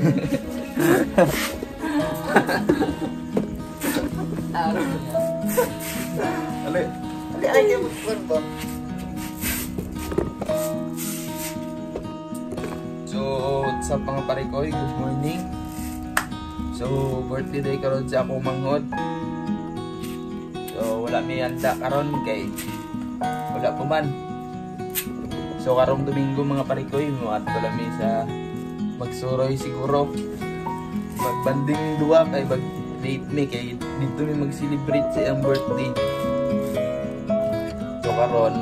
So, what's up mga pare ko? Good morning. So, birthday day karon sa akong manghod. So, wala may handa karon kay wala pa man. So, karong Domingo mga pare ko, muad ko lang sa magsuroy siguro. Magbanding duwa kay mag-date me kay dito mi mag-celebrate sa iyang birthday. So, karon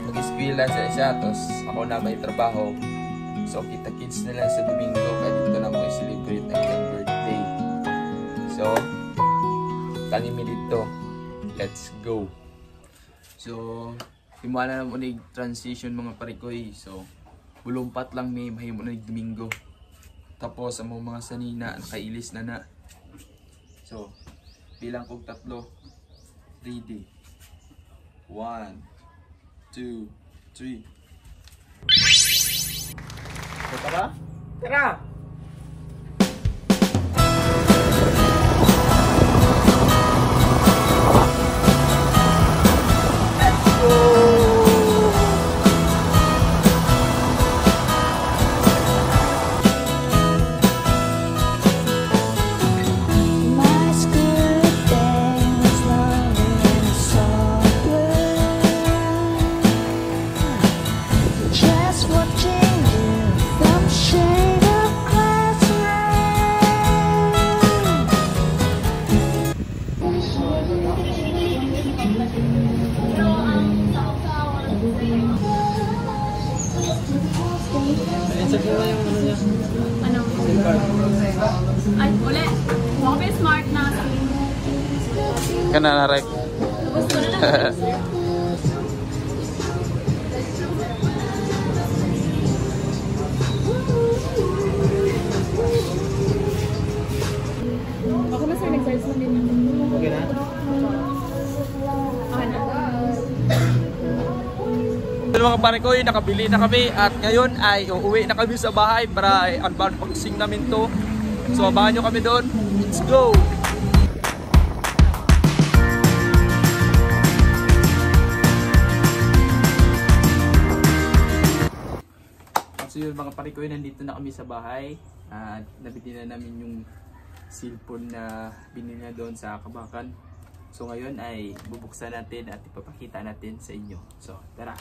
mag-eskwela sa isa, tapos ako na may trabaho. So, kita-kids na lang sa Domingo kaya dito na mo i-celebrate ang iyang birthday. So, tangin mi dito. Let's go! So, himala na mo na transition mga parikoy. So, bulumpat lang may mahimo na Domingo. Tapos, ang mga sanina, nakailis na na. So, bilang kong 3. Ready. 1, 2, 3. So, tara? Tara! Ay, uli. Okay, smart na. Kana na right. Tapos ko na lang. Baka na sir, nag-search mo din. Okay na? Okay na. Mga pare ko, nakabili na kami at ngayon ay uuwi na kami sa bahay para unboxing namin to. So abangan nyo kami doon. Let's go! So yun mga pare ko, nandito na kami sa bahay at nabili na namin yung cellphone na binili na doon sa Kabakan. So ngayon ay bubuksan natin at ipapakita natin sa inyo. So tara!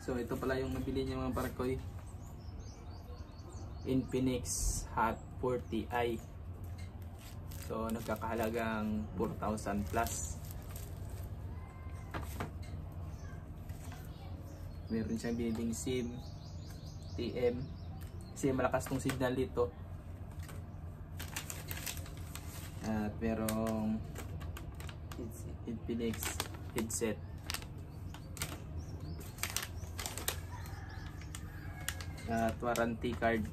So ito pala yung nabili niya mga parakoy. Infinix Hot 40i. So nagkakahalagang 4,000 plus. Meron siyang biniling SIM, TM. Kasi malakas tong signal dito. At merong Infinix headset. At warranty card.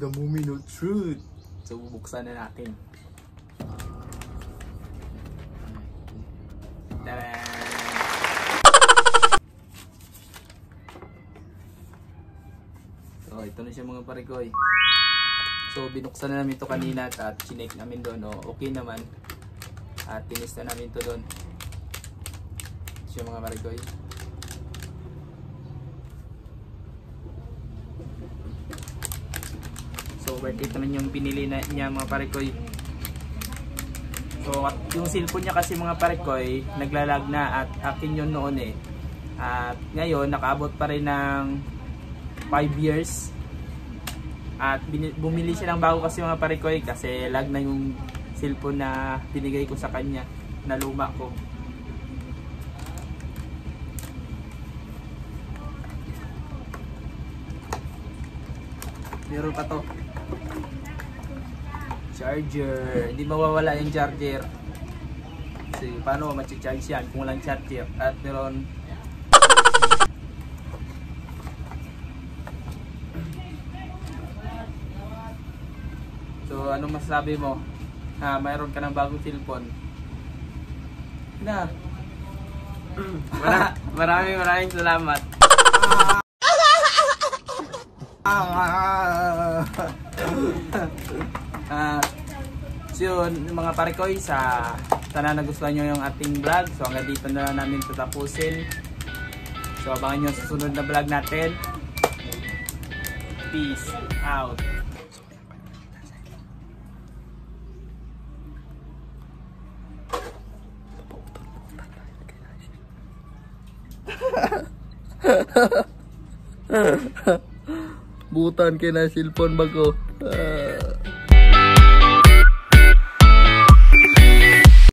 The moment of truth. So bubuksan na natin. Tara! So ito na siya mga parikoy. So binuksan na namin ito kanina at chinek namin doon. Okay naman. At tinis na namin ito doon. Siya mga parikoy. So worth it naman yung pinili na niya mga parikoy. So yung cellphone niya kasi mga parikoy naglalag na at akin yun noon eh. At ngayon nakaabot pa rin ng 5 years. At bumili siya ng bago kasi mga parikoy kasi lag na yung cellphone na binigay ko sa kanya na luma ko. Meron pa to. Charger. Hindi mawawala yung charger. Kasi paano ma-charge yan kung walang charger. At meron So, anong masasabi mo? Mayroon ka ng bagong cellphone. Na. Maraming salamat. So yun, mga parekoy, sana nagustuhan nyo yung ating vlog. So hanggang dito na lang namin tatapusin. So abangan nyo sa susunod na vlog natin. Peace out. Butan kay na cellphone bago.